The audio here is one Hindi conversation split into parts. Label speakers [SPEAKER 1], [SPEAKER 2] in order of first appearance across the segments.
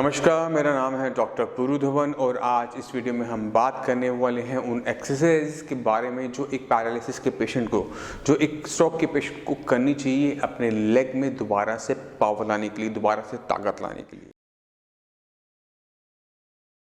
[SPEAKER 1] नमस्कार, मेरा नाम है डॉक्टर पुरु धवन और आज इस वीडियो में हम बात करने वाले हैं उन एक्सरसाइज के बारे में जो एक पैरालिसिस के पेशेंट को, जो एक स्ट्रोक के पेशेंट को करनी चाहिए अपने लेग में दोबारा से पावर लाने के लिए, दोबारा से ताकत लाने के लिए।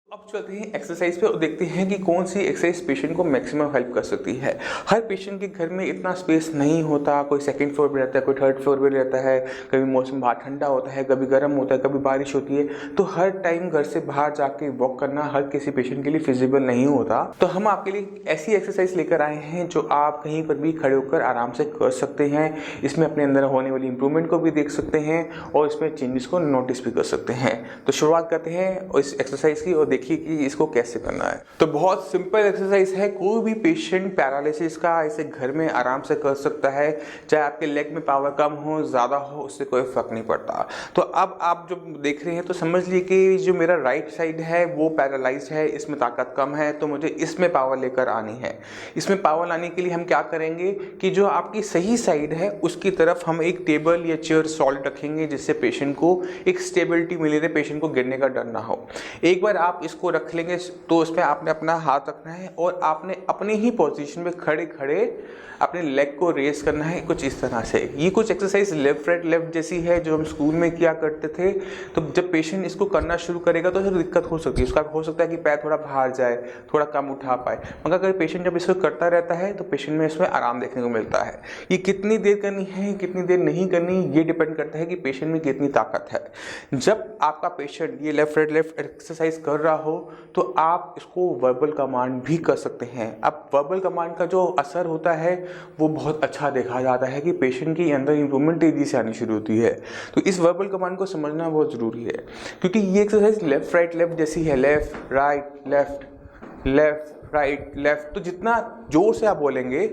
[SPEAKER 1] अब चलते हैं एक्सरसाइज पे और देखते हैं कि कौन सी एक्सरसाइज पेशेंट को मैक्सिमम हेल्प कर सकती है। हर पेशेंट के घर में इतना स्पेस नहीं होता, कोई सेकंड फ्लोर पे रहता है, कोई थर्ड फ्लोर पे रहता है, कभी मौसम बाहर ठंडा होता है, कभी गर्म होता है, कभी बारिश होती है, तो हर टाइम घर से बाहर जाके वॉक करना हर किसी पेशेंट के लिए फिजिबल नहीं होता। तो हम आपके लिए ऐसी एक्सरसाइज लेकर आए हैं जो आप कहीं पर भी खड़े होकर आराम से कर सकते हैं। इसमें अपने अंदर होने वाली इंप्रूवमेंट को भी देख सकते हैं और इसमें चेंजेस को नोटिस भी कर सकते हैं। तो शुरुआत करते हैं इस एक्सरसाइज की और देखिए कि इसको कैसे करना है। तो बहुत सिंपल एक्सरसाइज है, कोई भी पेशेंट पैरालिसिस का इसे घर में आराम से कर सकता है, चाहे आपके लेग में पावर कम हो ज़्यादा हो, उससे कोई फर्क नहीं पड़ता। तो अब आप जो देख रहे हैं तो समझ लीजिए कि जो मेरा राइट साइड है वो पैरालाइज है, इसमें ताकत कम है, तो मुझे इसमें पावर लेकर आनी है। इसमें पावर लाने के लिए हम क्या करेंगे कि जो आपकी सही साइड है उसकी तरफ हम एक टेबल या चेयर सॉलिड रखेंगे, जिससे पेशेंट को एक स्टेबिलिटी मिले, पेशेंट को गिरने का डर ना हो। एक बार आप इसको रख लेंगे तो उसमें आपने अपना हाथ रखना है और आपने अपने ही पोजीशन में खड़े खड़े अपने लेग को रेस करना है, कुछ इस तरह से। ये कुछ एक्सरसाइज लेफ्ट राइट लेफ्ट जैसी है जो हम स्कूल में किया करते थे। तो जब पेशेंट इसको करना शुरू करेगा तो फिर दिक्कत हो सकती है, उसका हो सकता है कि पैर थोड़ा बाहर जाए, थोड़ा कम उठा पाए, मगर अगर पेशेंट जब इसको करता रहता है तो पेशेंट में इसमें आराम देखने को मिलता है। ये कितनी देर करनी है, कितनी देर नहीं करनी, ये डिपेंड करता है कि पेशेंट में कितनी ताकत है। जब आपका पेशेंट ये लेफ्ट राइट लेफ्ट एक्सरसाइज कर रहा हो तो आप इसको वर्बल कमांड भी कर सकते हैं। अब वर्बल कमांड का जो असर होता है वो बहुत अच्छा देखा जाता है कि पेशेंट के अंदर इंप्रूवमेंट तेजी से आनी शुरू होती है। तो इस वर्बल कमांड को समझना बहुत ज़रूरी है, क्योंकि ये एक्सरसाइज लेफ्ट राइट लेफ्ट जैसी है। Left right left left right left, तो जितना जोर से आप बोलेंगे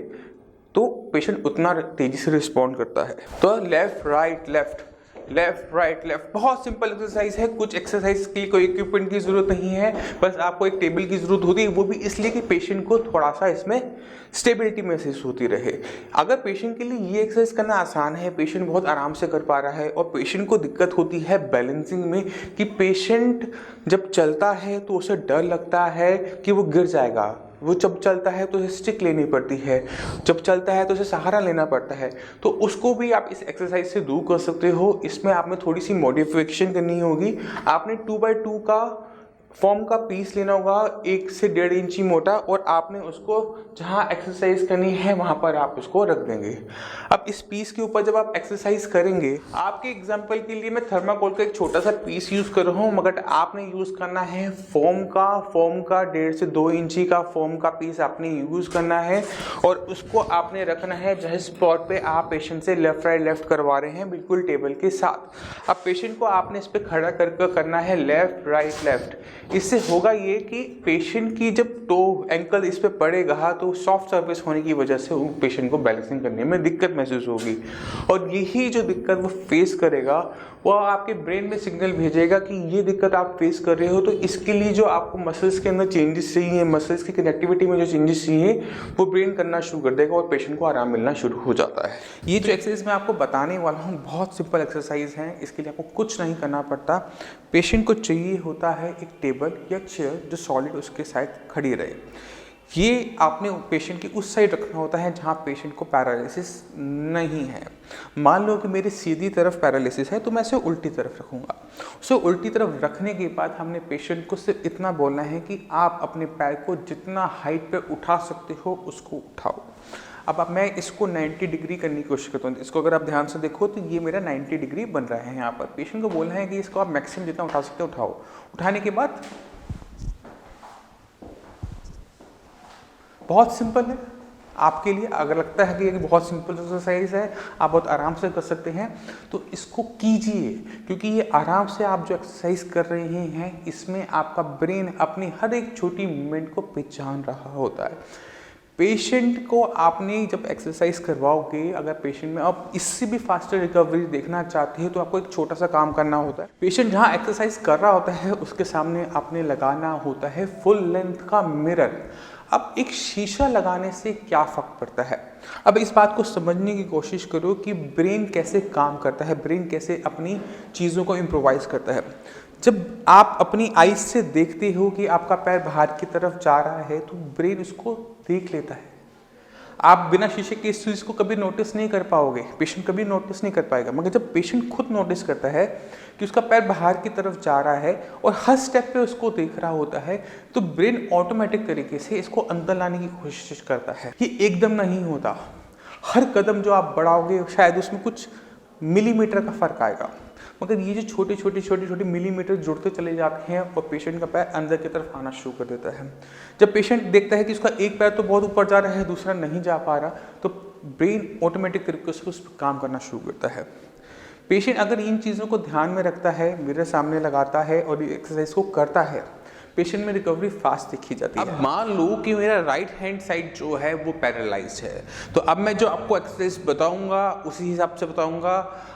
[SPEAKER 1] तो पेशेंट उतना तेजी से रिस्पॉन्ड करता है। तो left right left left right left बहुत सिंपल एक्सरसाइज है। कुछ एक्सरसाइज के लिए कोई इक्विपमेंट की जरूरत नहीं है, बस आपको एक टेबल की जरूरत होती है, वो भी इसलिए कि पेशेंट को थोड़ा सा इसमें स्टेबिलिटी महसूस होती रहे। अगर पेशेंट के लिए ये एक्सरसाइज करना आसान है, पेशेंट बहुत आराम से कर पा रहा है और पेशेंट को दिक्कत होती है बैलेंसिंग में, कि पेशेंट जब चलता है तो उसे डर लगता है कि वो गिर जाएगा, वो जब चलता है तो उसे स्टिक लेनी पड़ती है, जब चलता है तो उसे सहारा लेना पड़ता है, तो उसको भी आप इस एक्सरसाइज से दूर कर सकते हो। इसमें आपने थोड़ी सी मॉडिफिकेशन करनी होगी। आपने 2x2 का फॉर्म का पीस लेना होगा, 1 से 1.5 इंची मोटा, और आपने उसको जहाँ एक्सरसाइज करनी है वहाँ पर आप उसको रख देंगे। अब इस पीस के ऊपर जब आप एक्सरसाइज करेंगे, आपके एग्जांपल के लिए मैं थर्माकोल का एक छोटा सा पीस यूज़ कर रहा हूँ, मगर आपने यूज़ करना है फोम का 1.5 से 2 इंची का फोम का पीस आपने यूज़ करना है, और उसको आपने रखना है जिस स्पॉट पे आप पेशेंट से लेफ्ट राइट लेफ्ट करवा रहे हैं, बिल्कुल टेबल के साथ। अब पेशेंट को आपने इस पर खड़ा करके करना है लेफ्ट राइट लेफ्ट। इससे होगा ये कि पेशेंट की जब टो एंकल इस पे पड़ेगा तो सॉफ्ट सर्फेस होने की वजह से वो पेशेंट को बैलेंसिंग करने में दिक्कत महसूस होगी, और यही जो दिक्कत वो फेस करेगा वो आपके ब्रेन में सिग्नल भेजेगा कि ये दिक्कत आप फेस कर रहे हो। तो इसके लिए जो आपको मसल्स के अंदर चेंजेस चाहिए, मसल्स की कनेक्टिविटी में जो चेंजेस चाहिए, वो ब्रेन करना शुरू कर देगा और पेशेंट को आराम मिलना शुरू हो जाता है। ये जो एक्सरसाइज मैं आपको बताने वाला हूँ बहुत सिंपल एक्सरसाइज है, इसके लिए आपको कुछ नहीं करना पड़ता। पेशेंट को चाहिए होता है एक टेबल या चेयर जो सॉलिड उसके साइड खड़ी रहे। ये आपने पेशेंट की उस साइड रखना होता है जहाँ पेशेंट को पैरालिसिस नहीं है। मान लो कि मेरी सीधी तरफ पैरालिसिस है तो मैं इसे उल्टी तरफ रखूँगा। उसे उल्टी तरफ रखने के बाद हमने पेशेंट को सिर्फ इतना बोलना है कि आप अपने पैर को जितना हाइट पे उठा सकते हो उसको उठाओ। अब मैं इसको 90 डिग्री करने की कोशिश करता हूँ। इसको अगर आप ध्यान से देखो तो ये मेरा 90 डिग्री बन रहा है। यहाँ पर पेशेंट को बोलना है कि इसको आप मैक्सिमम जितना उठा सकते हो उठाओ। उठाने के बाद बहुत सिंपल है आपके लिए। अगर लगता है कि ये बहुत सिंपल एक्सरसाइज है, आप बहुत आराम से कर सकते हैं, तो इसको कीजिए, क्योंकि ये आराम से आप जो एक्सरसाइज कर रहे हैं इसमें आपका ब्रेन अपनी हर एक छोटी मूवमेंट को पहचान रहा होता है। पेशेंट को आपने जब एक्सरसाइज करवाओगे, अगर पेशेंट में आप इससे भी फास्टर रिकवरी देखना चाहते हैं तो आपको एक छोटा सा काम करना होता है। पेशेंट जहाँ एक्सरसाइज कर रहा होता है उसके सामने आपने लगाना होता है फुल लेंथ का मिरर। अब एक शीशा लगाने से क्या फ़र्क पड़ता है, अब इस बात को समझने की कोशिश करो कि ब्रेन कैसे काम करता है, ब्रेन कैसे अपनी चीज़ों को इम्प्रोवाइज़ करता है। जब आप अपनी आईज से देखते हो कि आपका पैर बाहर की तरफ जा रहा है तो ब्रेन उसको देख लेता है। आप बिना शीशे के इस चीज़ को कभी नोटिस नहीं कर पाओगे, पेशेंट कभी नोटिस नहीं कर पाएगा, मगर जब पेशेंट खुद नोटिस करता है कि उसका पैर बाहर की तरफ जा रहा है और हर स्टेप पे उसको देख रहा होता है, तो ब्रेन ऑटोमेटिक तरीके से इसको अंदर लाने की कोशिश करता है। ये एकदम नहीं होता, हर कदम जो आप बढ़ाओगे शायद उसमें कुछ मिलीमीटर का फर्क आएगा, मगर ये जो छोटे छोटे मिलीमीटर जुड़ते चले जाते हैं और पेशेंट का पैर अंदर की तरफ आना शुरू कर देता है। जब पेशेंट देखता है कि उसका एक पैर तो बहुत ऊपर जा रहा है, दूसरा नहीं जा पा रहा, तो ब्रेन ऑटोमेटिक तरीके से उस पर काम करना शुरू करता है। पेशेंट अगर इन चीज़ों को ध्यान में रखता है, मिरर सामने लगाता है और ये एक्सरसाइज को करता है, पेशेंट में रिकवरी फास्ट देखी जाती है। अब मान लो कि मेरा राइट हैंड साइड जो है वो पैरालाइज्ड है, तो अब मैं जो आपको एक्सरसाइज बताऊंगा उसी हिसाब से बताऊंगा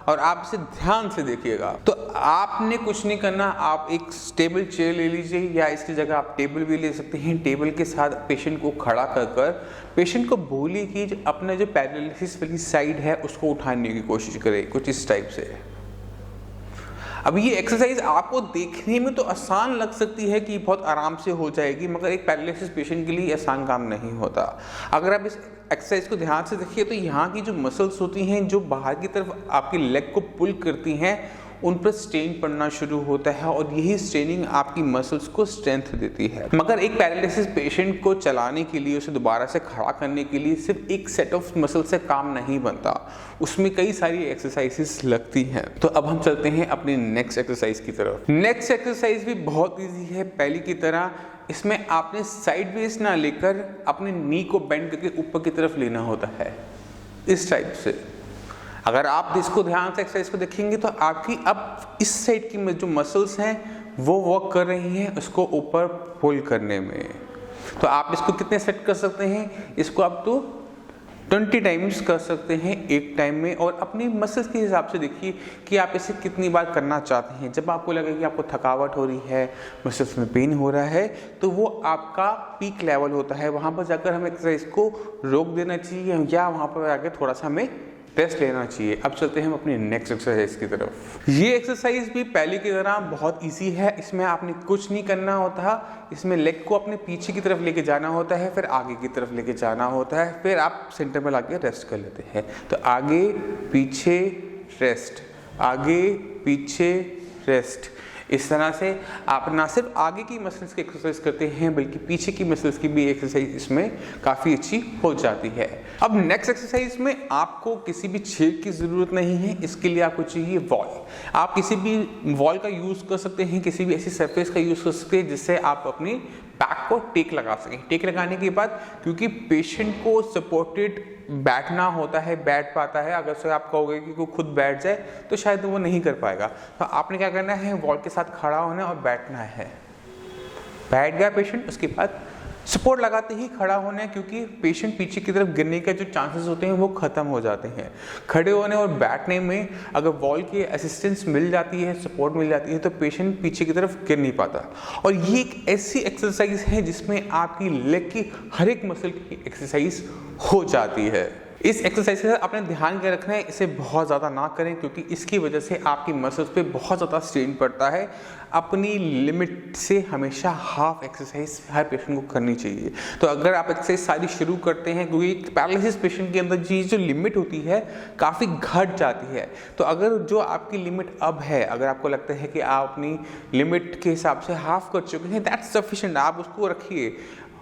[SPEAKER 1] और आप इसे ध्यान से देखिएगा। तो आपने कुछ नहीं करना, आप एक स्टेबल चेयर ले लीजिए या इसकी जगह आप टेबल भी ले सकते हैं। टेबल के साथ पेशेंट को खड़ा कर पेशेंट को बोलिए कि अपना जो पैरालिसिस वाली साइड है उसको उठाने की कोशिश करें, कुछ इस टाइप से। अब ये एक्सरसाइज आपको देखने में तो आसान लग सकती है कि बहुत आराम से हो जाएगी, मगर एक पैरालिसिस पेशेंट के लिए आसान काम नहीं होता। अगर आप इस एक्सरसाइज को ध्यान से देखिए तो यहाँ की जो मसल्स होती हैं जो बाहर की तरफ आपकी लेग को पुल करती हैं, उन पर स्ट्रेन पड़ना शुरू होता है और यही स्ट्रेनिंग आपकी मसल्स को स्ट्रेंथ देती है। मगर एक पैरालिसिस पेशेंट को चलाने के लिए, उसे दोबारा से खड़ा करने के लिए सिर्फ एक सेट ऑफ मसल से काम नहीं बनता, उसमें कई सारी एक्सरसाइजेस लगती हैं। तो अब हम चलते हैं अपनी नेक्स्ट एक्सरसाइज की तरफ। नेक्स्ट एक्सरसाइज भी बहुत ईजी है पहले की तरह। इसमें आपने साइड वेज ना लेकर अपने नी को बेंड करके ऊपर की तरफ लेना होता है, इस टाइप से। अगर आप इसको ध्यान से एक्सरसाइज को देखेंगे तो आपकी अब इस साइड की जो मसल्स हैं वो वर्क कर रही हैं उसको ऊपर पुल करने में। तो आप इसको कितने सेट कर सकते हैं, इसको आप तो 20 टाइम्स कर सकते हैं एक टाइम में, और अपनी मसल्स के हिसाब से देखिए कि आप इसे कितनी बार करना चाहते हैं। जब आपको लगे कि आपको थकावट हो रही है, मसल्स में पेन हो रहा है, तो वो आपका पीक लेवल होता है। वहाँ पर जाकर हमें एक्सरसाइज को रोक देना चाहिए या वहाँ पर जाकर थोड़ा सा हमें रेस्ट लेना चाहिए। अब चलते हैं हम अपनी नेक्स्ट एक्सरसाइज की तरफ। ये एक्सरसाइज भी पहले की तरह बहुत इजी है, इसमें आपने कुछ नहीं करना होता। इसमें लेग को अपने पीछे की तरफ लेके जाना होता है, फिर आगे की तरफ लेके जाना होता है, फिर आप सेंटर में लाके रेस्ट कर लेते हैं। तो आगे पीछे रेस्ट, आगे पीछे रेस्ट, इस तरह से आप ना सिर्फ आगे की मसल्स की एक्सरसाइज करते हैं बल्कि पीछे की मसल्स की भी एक्सरसाइज इसमें काफ़ी अच्छी हो जाती है। अब नेक्स्ट एक्सरसाइज में आपको किसी भी चेयर की ज़रूरत नहीं है, इसके लिए आपको चाहिए वॉल। आप किसी भी वॉल का यूज़ कर सकते हैं, किसी भी ऐसी सरफेस का यूज़ कर सकते हैं जिससे आप अपनी बैक को टेक लगा सकें। टेक लगाने के बाद क्योंकि पेशेंट को सपोर्टेड बैठना होता है, बैठ पाता है, अगर से आप कहोगे कि वो खुद बैठ जाए तो शायद वो नहीं कर पाएगा। तो आपने क्या करना है, वॉल के साथ खड़ा होना और बैठना है। बैठ गया पेशेंट, उसके बाद सपोर्ट लगाते ही खड़ा होना है, क्योंकि पेशेंट पीछे की तरफ गिरने के जो चांसेस होते हैं वो खत्म हो जाते हैं। खड़े होने और बैठने में अगर वॉल की असिस्टेंस मिल जाती है, सपोर्ट मिल जाती है, तो पेशेंट पीछे की तरफ गिर नहीं पाता। और ये एक ऐसी एक्सरसाइज है जिसमें आपकी लेग की हर एक मसल की एक्सरसाइज हो जाती है। इस एक्सरसाइज का आपने ध्यान के रखना है, इसे बहुत ज़्यादा ना करें क्योंकि इसकी वजह से आपकी मसल्स पे बहुत ज़्यादा स्ट्रेन पड़ता है। अपनी लिमिट से हमेशा हाफ एक्सरसाइज हर पेशेंट को करनी चाहिए। तो अगर आप एक्सरसाइज सारी शुरू करते हैं, क्योंकि पैरालिसिस पेशेंट के अंदर जो लिमिट होती है काफ़ी घट जाती है, तो अगर जो आपकी लिमिट अब है, अगर आपको लगता है कि आप अपनी लिमिट के हिसाब से हाफ कर चुके हैं, दैट्स सफिशिएंट, आप उसको रखिए।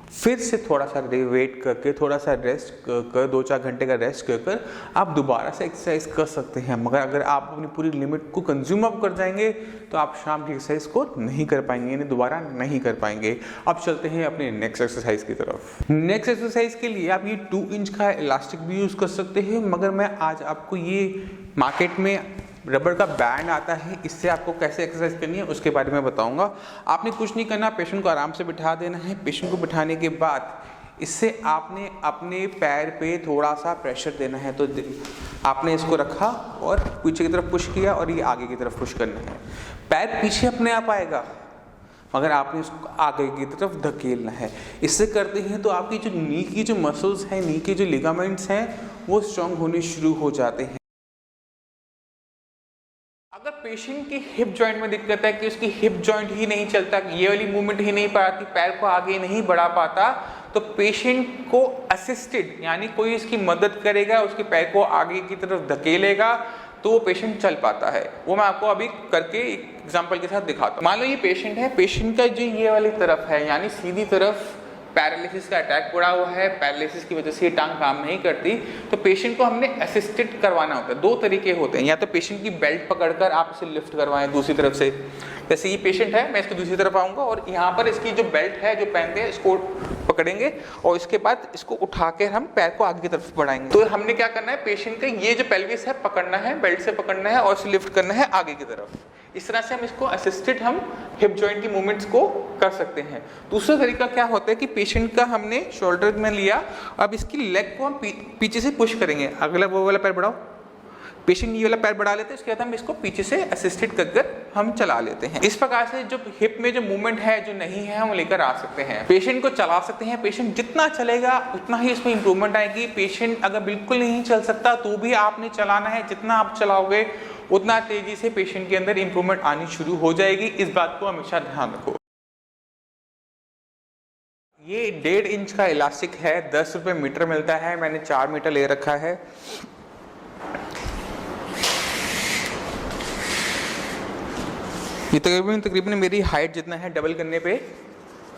[SPEAKER 1] फिर से थोड़ा सा वेट करके, थोड़ा सा रेस्ट कर 2-4 घंटे का रेस्ट कर आप दोबारा से एक्सरसाइज कर सकते हैं। मगर अगर आप अपनी पूरी लिमिट को कंज्यूम अप कर जाएंगे तो आप शाम की एक्सरसाइज को नहीं कर पाएंगे, यानी दोबारा नहीं कर पाएंगे। अब चलते हैं अपने नेक्स्ट एक्सरसाइज की तरफ। नेक्स्ट एक्सरसाइज के लिए आप ये 2 इंच का इलास्टिक भी यूज़ कर सकते हैं, मगर मैं आज आपको ये मार्केट में रबर का बैंड आता है, इससे आपको कैसे एक्सरसाइज करनी है उसके बारे में बताऊंगा। आपने कुछ नहीं करना, पेशेंट को आराम से बिठा देना है। पेशेंट को बिठाने के बाद इससे आपने अपने पैर पे थोड़ा सा प्रेशर देना है। तो आपने इसको रखा और पीछे की तरफ पुश किया और ये आगे की तरफ पुश करना है। पैर पीछे अपने आप आएगा मगर आपने इसको आगे की तरफ धकेलना है। इससे करते हैं तो आपकी जो नी की जो मसल्स हैं, नी के जो लिगामेंट्स हैं वो स्ट्रॉन्ग होने शुरू हो जाते हैं। अगर पेशेंट की हिप जॉइंट में दिक्कत है कि उसकी हिप जॉइंट ही नहीं चलता, ये वाली मूवमेंट ही नहीं पाती, पैर को आगे नहीं बढ़ा पाता, तो पेशेंट को असिस्टेड यानी कोई इसकी मदद करेगा, उसके पैर को आगे की तरफ धकेलेगा तो वो पेशेंट चल पाता है। वो मैं आपको अभी करके एक एग्जांपल के साथ दिखाता हूँ। मान लो ये पेशेंट है, पेशेंट का जो ये वाली तरफ है यानी सीधी तरफ पैरालिसिस का अटैक पड़ा हुआ है, पैरालिसिस की वजह से ये टांग काम नहीं करती, तो पेशेंट को हमने असिस्टेड करवाना होता है। दो तरीके होते हैं, या तो पेशेंट की बेल्ट पकड़कर आप इसे लिफ्ट करवाएं दूसरी तरफ से, जैसे ये पेशेंट है मैं इसको दूसरी तरफ आऊंगा और यहाँ पर इसकी जो बेल्ट है जो पहनते हैं इसको पकड़ेंगे और इसके बाद इसको उठा के हम पैर को आगे की तरफ बढ़ाएंगे। तो हमने क्या करना है, पेशेंट का ये जो पेल्विस है पकड़ना है, बेल्ट से पकड़ना है और इसे लिफ्ट करना है आगे की तरफ। इस तरह से हम इसको असिस्टेड हम हिप जॉइंट की मूवमेंट्स को कर सकते हैं। दूसरा तरीका क्या होता है कि पेशेंट का हमने शोल्डर में लिया, अब इसकी लेग को हम पीछे से पुश करेंगे, अगला वो वाला पैर बढ़ाओ, पेशेंट ये वाला पैर बढ़ा लेते हैं, उसके बाद हम इसको पीछे से असिस्टेड कर हम चला लेते हैं। इस प्रकार से जो हिप में जो मूवमेंट है जो नहीं है हम लेकर आ सकते हैं, पेशेंट को चला सकते हैं। पेशेंट जितना चलेगा उतना ही इसमें इंप्रूवमेंट आएगी। पेशेंट अगर बिल्कुल नहीं चल सकता तो भी आपने चलाना है, जितना आप चलाओगे उतना तेजी से पेशेंट के अंदर इंप्रूवमेंट आनी शुरू हो जाएगी। इस बात को हमेशा ध्यान रखो। ये 1.5 इंच का इलास्टिक है, 10 रुपये मीटर मिलता है, मैंने 4 मीटर ले रखा है। ये तकरीबन मेरी हाइट जितना है, डबल करने पे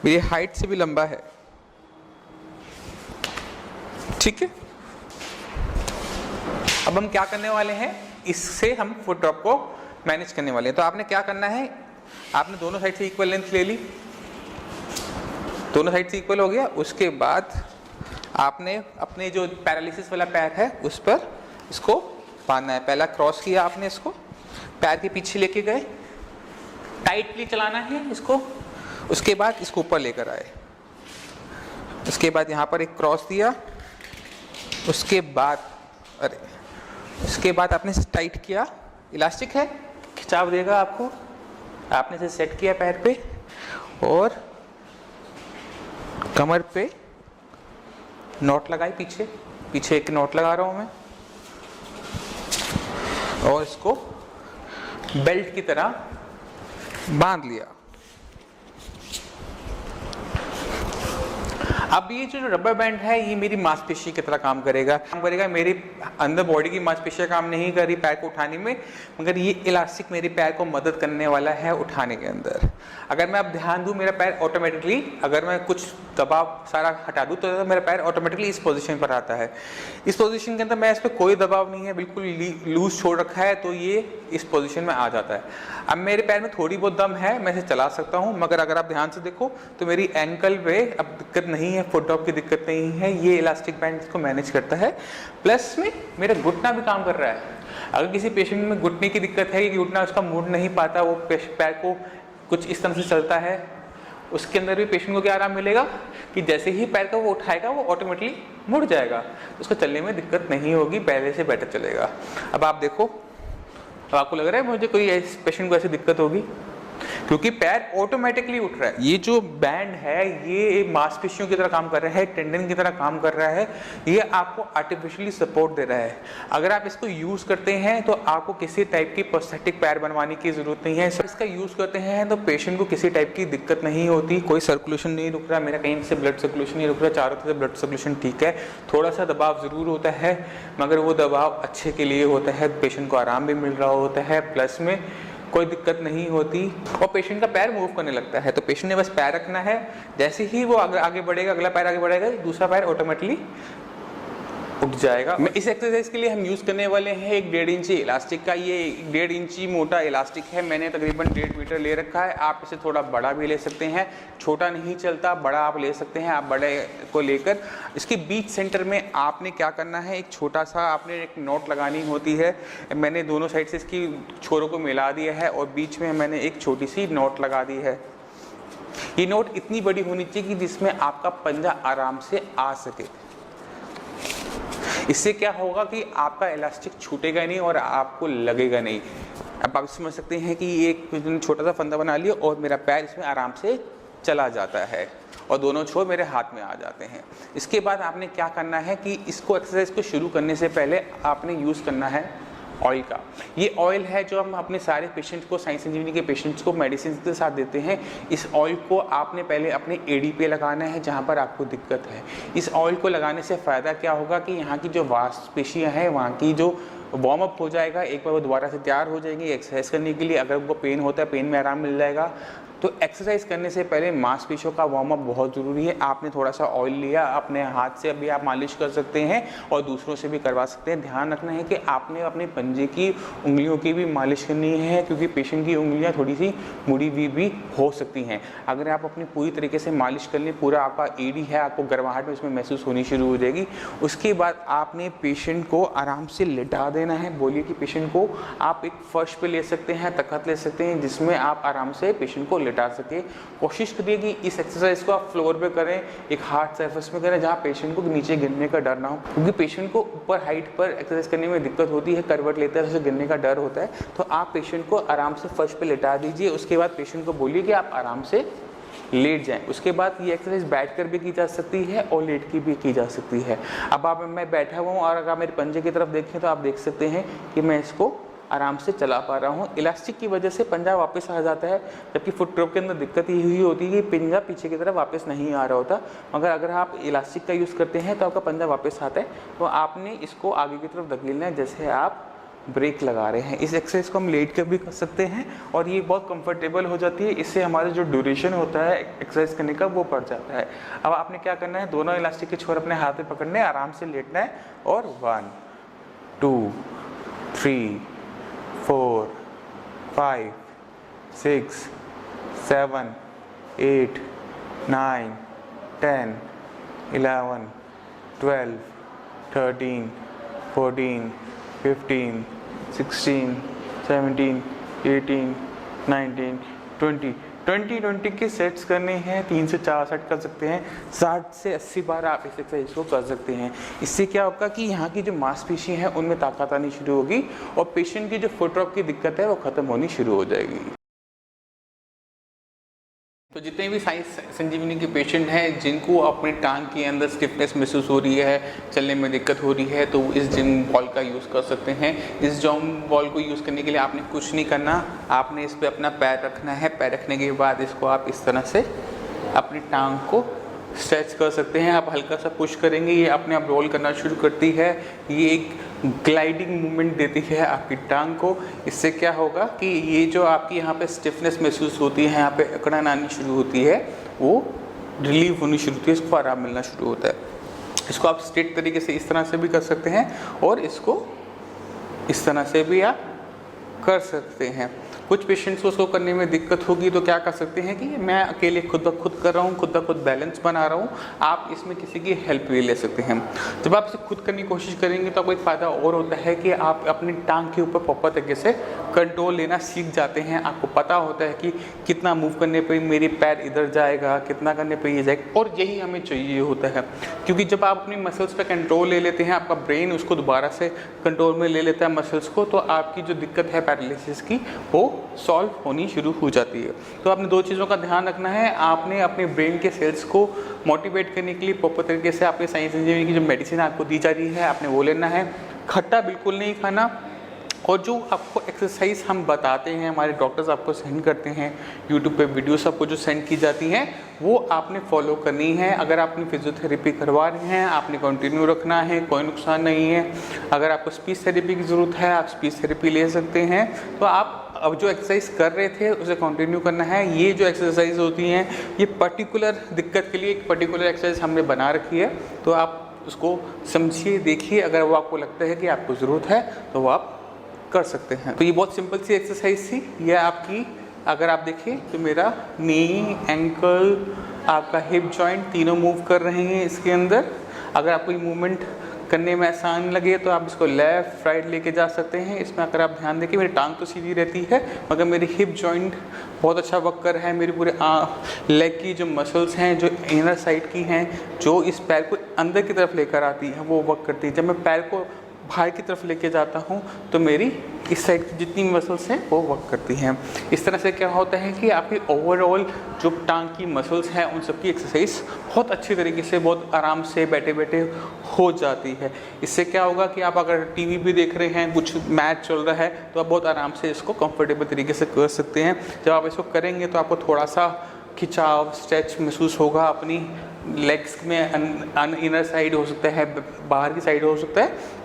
[SPEAKER 1] मेरी हाइट से भी लंबा है, ठीक है। अब हम क्या करने वाले हैं, इससे हम फुट ड्रॉप को मैनेज करने वाले हैं। तो आपने क्या करना है, आपने दोनों साइड से इक्वल लेंथ ले ली, दोनों साइड से इक्वल हो गया। उसके बाद आपने अपने जो पैरालिसिस वाला पैर है उस पर इसको बांधना है। पहला क्रॉस किया आपने, इसको पैर के पीछे लेके गए, टाइटली चलाना है इसको। उसके बाद इसको ऊपर लेकर आए, उसके बाद यहाँ पर एक क्रॉस दिया, उसके बाद आपने टाइट किया, इलास्टिक है खिंचाव देगा आपको, आपने इसे सेट किया पैर पे और कमर पे नॉट लगाई, पीछे एक नॉट लगा रहा हूं मैं, और इसको बेल्ट की तरह बांध लिया। अब ये जो रबर बैंड है ये मेरी मांसपेशी की तरह काम करेगा, मेरे अंदर बॉडी की मांसपेशियां काम नहीं कर रही पैर को उठाने में, मगर ये इलास्टिक मेरे पैर को मदद करने वाला है उठाने के अंदर। अगर मैं अब ध्यान दूं, मेरा पैर ऑटोमेटिकली, अगर मैं कुछ दबाव सारा हटा दूं तो मेरा पैर ऑटोमेटिकली इस पोजीशन पर आता है। इस पोजीशन के अंदर मैं इस पर कोई दबाव नहीं है, बिल्कुल लूज छोड़ रखा है, तो ये इस पोजीशन में आ जाता है। अब मेरे पैर में थोड़ी बहुत दम है, मैं इसे चला सकता हूँ, मगर अगर आप ध्यान से देखो तो मेरी एंकल पे अब दिक्कत नहीं है, फुट ड्रॉप की दिक्कत नहीं है, ये इलास्टिक बैंड इसको मैनेज करता है। प्लस में मेरा घुटना भी काम कर रहा है। अगर किसी पेशेंट में घुटने की दिक्कत है कि घुटना उसका मुड़ नहीं पाता, वो पैर को कुछ इस तरह से चलता है, उसके अंदर भी पेशेंट को क्या आराम मिलेगा कि जैसे ही पैर को वो उठाएगा वो ऑटोमेटिकली मुड़ जाएगा, उसको चलने में दिक्कत नहीं होगी, पहले से बेटर चलेगा। अब आप देखो, अब आपको लग रहा है मुझे कोई पेशेंट को ऐसी दिक्कत होगी, क्योंकि पैर ऑटोमेटिकली उठ रहा है। ये जो बैंड है ये मांसपेशियों की तरह काम कर रहा है, टेंडन की तरह काम कर रहा है, ये आपको आर्टिफिशियली सपोर्ट दे रहा है। अगर आप इसको यूज करते हैं तो आपको किसी टाइप की प्रोस्थेटिक पैर बनवाने की जरूरत नहीं है। इसका यूज करते हैं तो पेशेंट को किसी टाइप की दिक्कत नहीं होती, कोई सर्कुलेशन नहीं रुक रहा, मेरा कहीं से ब्लड सर्कुलेशन नहीं रुक रहा, चारों तरफ से ब्लड सर्कुलेशन ठीक है। थोड़ा सा दबाव जरूर होता है, मगर वो दबाव अच्छे के लिए होता है, पेशेंट को आराम भी मिल रहा होता है, प्लस में कोई दिक्कत नहीं होती और पेशेंट का पैर मूव करने लगता है। तो पेशेंट ने बस पैर रखना है, जैसे ही वो आगे बढ़ेगा, अगला पैर आगे बढ़ेगा, दूसरा पैर ऑटोमेटिकली उठ जाएगा। मैं इस एक्सरसाइज के लिए हम यूज करने वाले हैं एक 1.5 इंची इलास्टिक का। ये 1.5 इंची मोटा इलास्टिक है, मैंने तकरीबन 1.5 मीटर ले रखा है। आप इसे थोड़ा बड़ा भी ले सकते हैं, छोटा नहीं चलता, बड़ा आप ले सकते हैं। आप बड़े को लेकर इसके बीच सेंटर में आपने क्या करना है, एक छोटा सा आपने एक नोट लगानी होती है। मैंने दोनों साइड से इसकी छोरों को मिला दिया है और बीच में मैंने एक छोटी सी नोट लगा दी है। ये नोट इतनी बड़ी होनी चाहिए कि जिसमें आपका पंजा आराम से आ सके। इससे क्या होगा कि आपका इलास्टिक छूटेगा नहीं और आपको लगेगा नहीं। अब आप समझ सकते हैं कि एक छोटा सा फंदा बना लिया और मेरा पैर इसमें आराम से चला जाता है और दोनों छोर मेरे हाथ में आ जाते हैं। इसके बाद आपने क्या करना है कि इसको एक्सरसाइज को शुरू करने से पहले आपने यूज़ करना है ऑयल का। ये ऑयल है जो हम अपने सारे पेशेंट को, साई संजीवनी के पेशेंट्स को मेडिसिन के साथ देते हैं। इस ऑयल को आपने पहले अपने एडी पे लगाना है जहाँ पर आपको दिक्कत है। इस ऑयल को लगाने से फ़ायदा क्या होगा कि यहाँ की जो मांसपेशियाँ हैं वहाँ की जो वार्म अप हो जाएगा, एक बार वो दोबारा से तैयार हो जाएंगी एक्सरसाइज करने के लिए। अगर उनको पेन होता है, पेन में आराम मिल जाएगा। तो एक्सरसाइज करने से पहले मांसपेशियों का वार्म अप बहुत ज़रूरी है। आपने थोड़ा सा ऑयल लिया, अपने हाथ से भी आप मालिश कर सकते हैं और दूसरों से भी करवा सकते हैं। ध्यान रखना है कि आपने अपने पंजे की उंगलियों की भी मालिश करनी है, क्योंकि पेशेंट की उंगलियां थोड़ी सी मुड़ी हुई भी हो सकती हैं। अगर आप अपनी पूरी तरीके से मालिश कर लें, पूरा आपका एडी है, आपको गर्माहट में उसमें महसूस होनी शुरू हो जाएगी। उसके बाद आपने पेशेंट को आराम से लिटा देना है। बोलिए कि पेशेंट को आप एक फर्श पे ले सकते हैं, तख्त ले सकते हैं, जिसमें आप आराम से पेशेंट को लिटा सके। कोशिश करिए कि इस एक्सरसाइज को आप फ्लोर पे करें, एक हार्ड सरफेस में करें, जहां पेशेंट को नीचे गिरने का डर ना हो, क्योंकि पेशेंट को ऊपर हाइट पर एक्सरसाइज करने में दिक्कत होती है, करवट लेता है, उससे गिरने का डर होता है। तो आप पेशेंट को आराम से फर्श पे लिटा दीजिए। उसके बाद पेशेंट को बोलिए कि आप आराम से लेट जाएं। उसके बाद ये एक्सरसाइज बैठकर भी की जा सकती है और लेट की भी की जा सकती है। अब मैं बैठा हुआ हूँ और अगर आप मेरे पंजे की तरफ देखें तो आप देख सकते हैं कि मैं इसको आराम से चला पा रहा हूँ। इलास्टिक की वजह से पंजा वापस आ जाता है, जबकि फुट ड्रॉप के अंदर दिक्कत ये हुई होती है कि पंजा पीछे की तरफ वापस नहीं आ रहा होता। मगर अगर आप इलास्टिक का यूज़ करते हैं तो आपका पंजा वापस आता है। तो आपने इसको आगे की तरफ धकेलना है जैसे आप ब्रेक लगा रहे हैं। इस एक्सरसाइज को हम लेट कर भी कर सकते हैं और ये बहुत कंफर्टेबल हो जाती है। इससे हमारा जो ड्यूरेशन होता है एक्सरसाइज करने का वो बढ़ जाता है। अब आपने क्या करना है, दोनों इलास्टिक के छोर अपने हाथ में पकड़ने, आराम से लेटना है और 1 2 3 4 5 6 7 8 9 10 11 12 13 14 15 16 17 18 19 20 20 के सेट्स करने हैं। 3 से 4 सेट कर सकते हैं। 60 से 80 बार आप इस एक्सरसाइज को कर सकते हैं। इससे क्या होगा कि यहाँ की जो मांसपेशी हैं उनमें ताकत आनी शुरू होगी और पेशेंट की जो फुट ड्रॉप की दिक्कत है वो खत्म होनी शुरू हो जाएगी। तो जितने भी साई संजीवनी के पेशेंट हैं जिनको अपने टांग के अंदर स्टिफनेस महसूस हो रही है, चलने में दिक्कत हो रही है, तो इस जिम बॉल का यूज़ कर सकते हैं। इस जिम बॉल को यूज़ करने के लिए आपने कुछ नहीं करना, आपने इस पर अपना पैर रखना है। पैर रखने के बाद इसको आप इस तरह से अपनी टांग को स्ट्रेच कर सकते हैं। आप हल्का सा पुश करेंगे, ये अपने आप रोल करना शुरू करती है। ये एक ग्लाइडिंग मूवमेंट देती है आपकी टांग को। इससे क्या होगा कि ये जो आपकी यहाँ पे स्टिफनेस महसूस होती है, यहाँ पे अकड़न आनी शुरू होती है, वो रिलीव होनी शुरू होती है, इसको आराम मिलना शुरू होता है। इसको आप स्ट्रेट तरीके से इस तरह से भी कर सकते हैं और इसको इस तरह से भी आप कर सकते हैं। कुछ पेशेंट्स को उसको करने में दिक्कत होगी तो क्या कर सकते हैं कि मैं अकेले खुद ब खुद कर रहा हूँ, खुद ब खुद बैलेंस बना रहा हूँ। आप इसमें किसी की हेल्प भी ले सकते हैं। जब आप इसे खुद करने की कोशिश करेंगे तो आपको एक फ़ायदा और होता है कि आप अपनी टांग के ऊपर प्रॉपर तरीके से कंट्रोल लेना सीख जाते हैं। आपको पता होता है कि कितना मूव करने पर मेरी पैर इधर जाएगा, कितना करने पर ये जाएगा, और यही हमें चाहिए होता है। क्योंकि जब आप अपनी मसल्स पर कंट्रोल ले लेते हैं, आपका ब्रेन उसको दोबारा से कंट्रोल में ले लेता है मसल्स को, तो आपकी जो दिक्कत है पैरालिसिस की वो सॉल्व होनी शुरू हो जाती है। तो आपने 2 चीज़ों का ध्यान रखना है। आपने अपने ब्रेन के सेल्स को मोटिवेट करने के लिए प्रॉपर तरीके से आपके साई संजीवनी की जो मेडिसिन आपको दी जा रही है आपने वो लेना है। खट्टा बिल्कुल नहीं खाना, और जो आपको एक्सरसाइज हम बताते हैं, हमारे डॉक्टर्स आपको सेंड करते हैं, यूट्यूब पे वीडियोस आपको जो सेंड की जाती हैं वो आपने फॉलो करनी है। अगर आपने फिजियोथेरेपी करवा रहे हैं आपने कंटिन्यू रखना है, कोई नुकसान नहीं है। अगर आपको स्पीच थेरेपी की ज़रूरत है आप स्पीच थेरेपी ले सकते हैं। तो आप अब जो एक्सरसाइज कर रहे थे उसे कंटिन्यू करना है। ये जो एक्सरसाइज होती हैं ये पर्टिकुलर दिक्कत के लिए एक पर्टिकुलर एक्सरसाइज हमने बना रखी है, तो आप उसको समझिए, देखिए। अगर वो आपको लगता है कि आपको ज़रूरत है तो वो आप कर सकते हैं। तो ये बहुत सिंपल सी एक्सरसाइज थी। यह आपकी, अगर आप देखें तो मेरा नी, एंकल, आपका हिप जॉइंट तीनों मूव कर रहे हैं इसके अंदर। अगर आपको ये मूवमेंट करने में आसान लगे तो आप इसको लेफ़्ट राइट लेके जा सकते हैं। इसमें अगर आप ध्यान दें कि मेरी टांग तो सीधी रहती है मगर मेरी हिप जॉइंट बहुत अच्छा वर्क कर रहा है। मेरी पूरे लेग की जो मसल्स हैं जो इनर साइड की हैं, जो इस पैर को अंदर की तरफ लेकर आती है, वो वर्क करती है। जब मैं पैर को बाहर की तरफ लेके जाता हूँ तो मेरी इस साइड की जितनी मसल्स हैं वो वर्क करती हैं। इस तरह से क्या होता है कि आपकी ओवरऑल जो टांग की मसल्स हैं उन सब की एक्सरसाइज बहुत अच्छी तरीके से, बहुत आराम से बैठे बैठे
[SPEAKER 2] हो जाती है। इससे क्या होगा कि आप अगर टीवी भी देख रहे हैं, कुछ मैच चल रहा है, तो आप बहुत आराम से इसको कंफर्टेबल तरीके से कर सकते हैं। जब आप इसको करेंगे तो आपको थोड़ा सा खिंचाव, स्ट्रेच महसूस होगा अपनी लेग्स में, इनर साइड हो सकता है, बाहर की साइड हो सकता है,